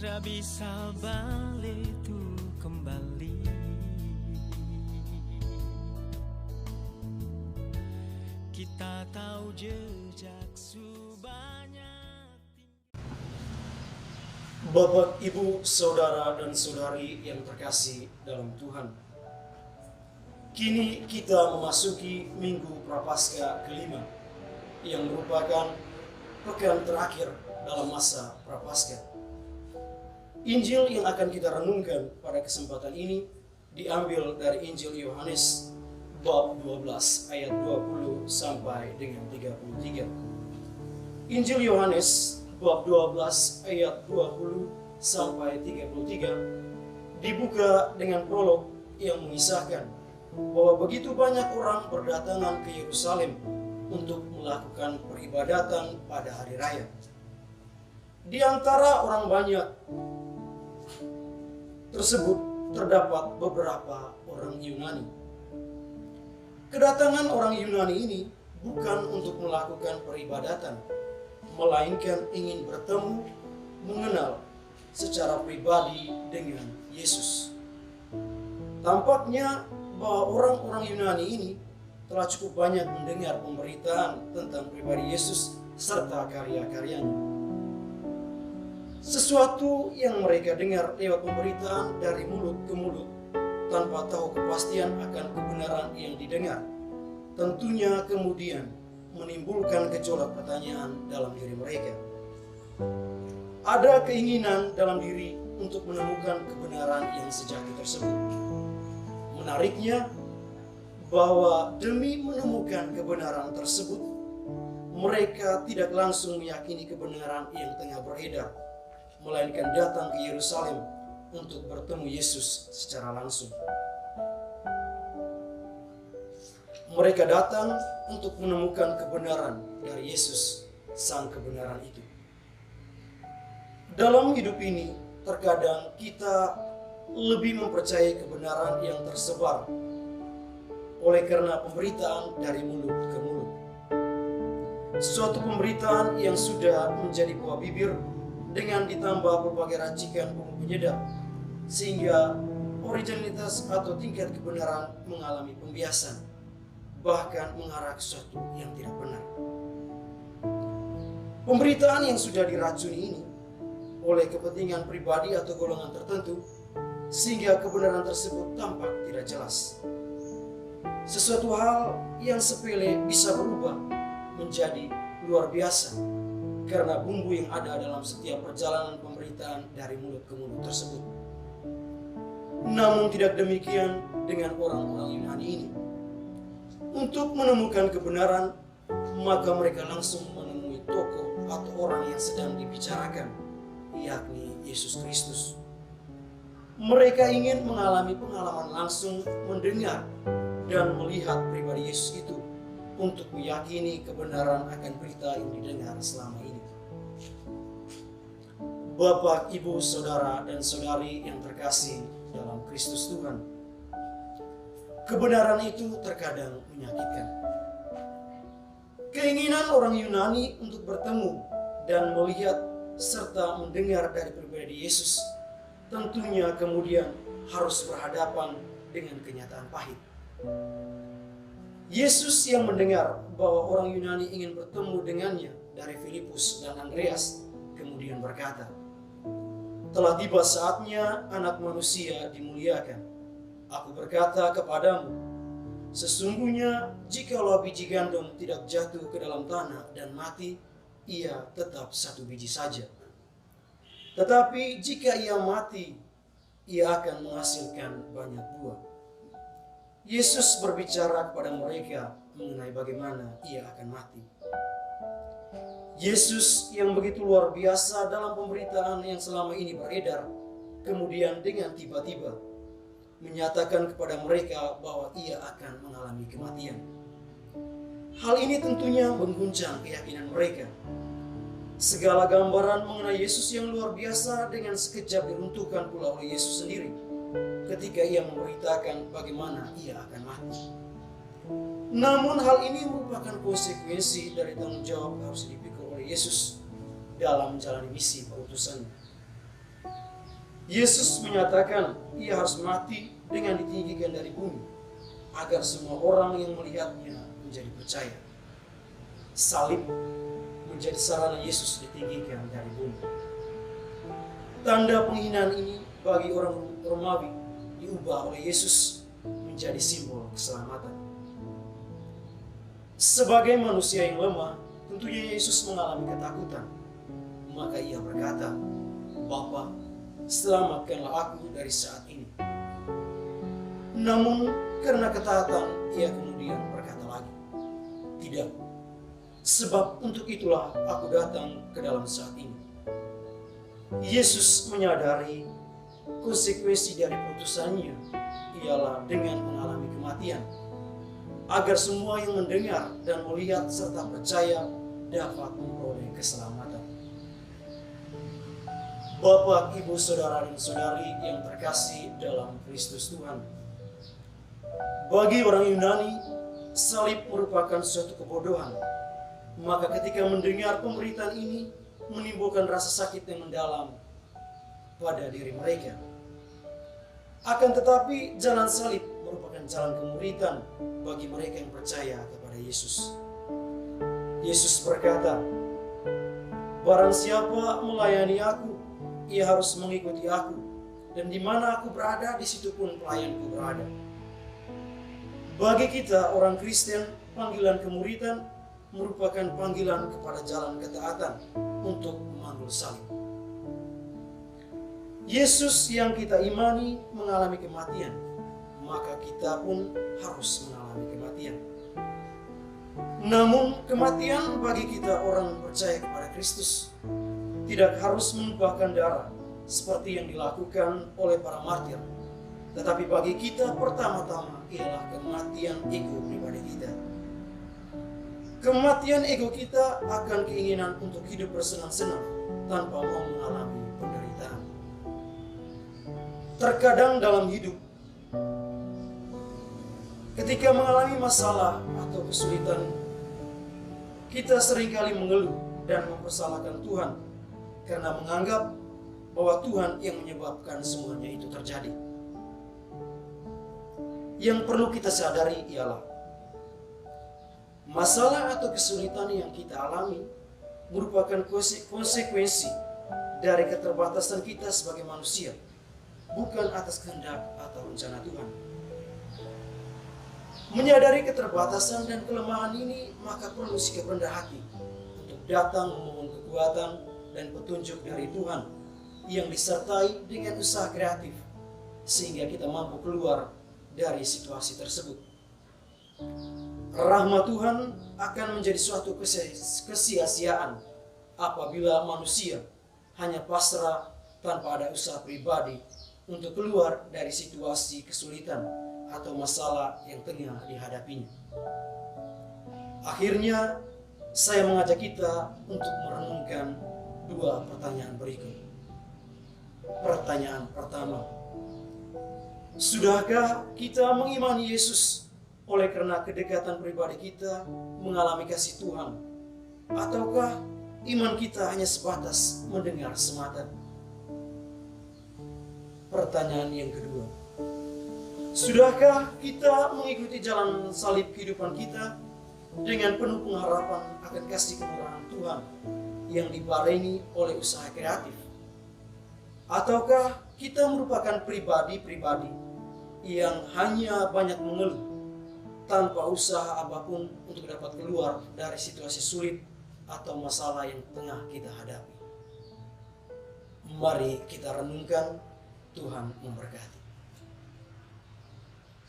Tra bisa balik tuh kembali. Kita tahu jejak sebanyak. Bapak, Ibu, Saudara, dan Saudari yang terkasih dalam Tuhan. Kini kita memasuki Minggu Prapaskah kelima, yang merupakan pekan terakhir dalam masa Prapaskah. Injil yang akan kita renungkan pada kesempatan ini diambil dari Injil Yohanes bab 12 ayat 20 sampai dengan 33. Injil Yohanes bab 12 ayat 20 sampai 33 dibuka dengan prolog yang mengisahkan bahwa begitu banyak orang berdatangan ke Yerusalem untuk melakukan peribadatan pada hari raya. Di antara orang banyak tersebut terdapat beberapa orang Yunani. Kedatangan orang Yunani ini bukan untuk melakukan peribadatan, melainkan ingin bertemu, mengenal secara pribadi dengan Yesus. Tampaknya bahwa orang-orang Yunani ini telah cukup banyak mendengar pemberitaan tentang pribadi Yesus serta karya-karyanya. Sesuatu yang mereka dengar lewat pemberitaan dari mulut ke mulut tanpa tahu kepastian akan kebenaran yang didengar, tentunya kemudian menimbulkan gejolak pertanyaan dalam diri mereka. Ada keinginan dalam diri untuk menemukan kebenaran yang sejati tersebut. Menariknya bahwa demi menemukan kebenaran tersebut, mereka tidak langsung meyakini kebenaran yang tengah beredar, melainkan datang ke Yerusalem untuk bertemu Yesus secara langsung. Mereka datang untuk menemukan kebenaran dari Yesus, sang kebenaran itu. Dalam hidup ini, terkadang kita lebih mempercayai kebenaran yang tersebar oleh karena pemberitaan dari mulut ke mulut. Suatu pemberitaan yang sudah menjadi buah bibir dengan ditambah berbagai racikan bumbu penyedap, sehingga originalitas atau tingkat kebenaran mengalami pembiasan, bahkan mengarah ke sesuatu yang tidak benar. Pemberitaan yang sudah diracuni ini oleh kepentingan pribadi atau golongan tertentu, sehingga kebenaran tersebut tampak tidak jelas. Sesuatu hal yang sepele bisa berubah menjadi luar biasa karena bumbu yang ada dalam setiap perjalanan pemberitaan dari mulut ke mulut tersebut. Namun tidak demikian dengan orang-orang Yunani ini. Untuk menemukan kebenaran, maka mereka langsung menemui tokoh atau orang yang sedang dibicarakan, yakni Yesus Kristus. Mereka ingin mengalami pengalaman langsung mendengar dan melihat pribadi Yesus itu untuk meyakini kebenaran akan berita yang didengar selama ini. Bapak, Ibu, Saudara, dan Saudari yang terkasih dalam Kristus Tuhan, kebenaran itu terkadang menyakitkan. Keinginan orang Yunani untuk bertemu dan melihat serta mendengar dari pribadi Yesus tentunya kemudian harus berhadapan dengan kenyataan pahit. Yesus yang mendengar bahwa orang Yunani ingin bertemu dengannya dari Filipus dan Andreas kemudian berkata, "Telah tiba saatnya anak manusia dimuliakan. Aku berkata kepadamu, sesungguhnya jikalau biji gandum tidak jatuh ke dalam tanah dan mati, ia tetap satu biji saja. Tetapi jika ia mati, ia akan menghasilkan banyak buah." Yesus berbicara kepada mereka mengenai bagaimana ia akan mati. Yesus yang begitu luar biasa dalam pemberitaan yang selama ini beredar, kemudian dengan tiba-tiba menyatakan kepada mereka bahwa ia akan mengalami kematian. Hal ini tentunya mengguncang keyakinan mereka. Segala gambaran mengenai Yesus yang luar biasa dengan sekejap diruntuhkan pula oleh Yesus sendiri ketika ia memberitakan bagaimana ia akan mati. Namun hal ini merupakan konsekuensi dari tanggung jawab harus dipikul oleh Yesus dalam menjalani misi perutusannya. Yesus menyatakan ia harus mati dengan ditinggikan dari bumi agar semua orang yang melihatnya menjadi percaya. Salib menjadi sarana Yesus ditinggikan dari bumi. Tanda penghinaan ini bagi orang Romawi diubah oleh Yesus menjadi simbol keselamatan. Sebagai manusia yang lemah, tentunya Yesus mengalami ketakutan. Maka ia berkata, "Bapa, selamatkanlah aku dari saat ini." Namun karena ketaatan, ia kemudian berkata lagi, "Tidak, sebab untuk itulah aku datang ke dalam saat ini." Yesus menyadari konsekuensi dari putusannya ialah dengan mengalami kematian, agar semua yang mendengar dan melihat serta percaya dapat memperoleh keselamatan. Bapak, Ibu, Saudara, dan Saudari yang terkasih dalam Kristus Tuhan. Bagi orang Yunani, salib merupakan suatu kebodohan. Maka ketika mendengar pemberitaan ini, menimbulkan rasa sakit yang mendalam pada diri mereka. Akan tetapi, jalan salib merupakan jalan kemuridan bagi mereka yang percaya kepada Yesus. Yesus berkata, "Barang siapa melayani aku, ia harus mengikuti aku, dan di mana aku berada, di situ pun pelayanku berada." Bagi kita orang Kristen, panggilan kemuridan merupakan panggilan kepada jalan ketaatan untuk memanggul salib. Yesus yang kita imani mengalami kematian, maka kita pun harus mengalami kematian. Namun kematian bagi kita orang percaya kepada Kristus tidak harus menumpahkan darah seperti yang dilakukan oleh para martir. Tetapi bagi kita pertama-tama ialah kematian ego pribadi kita. Kematian ego kita akan keinginan untuk hidup bersenang-senang tanpa mau mengalami penderitaan. Terkadang dalam hidup, ketika mengalami masalah atau kesulitan, kita seringkali mengeluh dan mempersalahkan Tuhan karena menganggap bahwa Tuhan yang menyebabkan semuanya itu terjadi. Yang perlu kita sadari ialah masalah atau kesulitan yang kita alami merupakan konsekuensi dari keterbatasan kita sebagai manusia, bukan atas kehendak atau rencana Tuhan. Menyadari keterbatasan dan kelemahan ini, maka perlu sikap rendah hati untuk datang memohon kekuatan dan petunjuk dari Tuhan yang disertai dengan usaha kreatif sehingga kita mampu keluar dari situasi tersebut. Rahmat Tuhan akan menjadi suatu kesia-siaan apabila manusia hanya pasrah tanpa ada usaha pribadi untuk keluar dari situasi kesulitan atau masalah yang tengah dihadapinya. Akhirnya, saya mengajak kita untuk merenungkan dua pertanyaan berikut. Pertanyaan pertama, sudahkah kita mengimani Yesus oleh karena kedekatan pribadi kita mengalami kasih Tuhan? Ataukah iman kita hanya sebatas mendengar semata? Pertanyaan yang kedua, sudahkah kita mengikuti jalan salib kehidupan kita dengan penuh pengharapan akan kasih kemurahan Tuhan yang dibarengi oleh usaha kreatif? Ataukah kita merupakan pribadi-pribadi yang hanya banyak mengeluh tanpa usaha apapun untuk dapat keluar dari situasi sulit atau masalah yang tengah kita hadapi? Mari kita renungkan. Tuhan memberkati.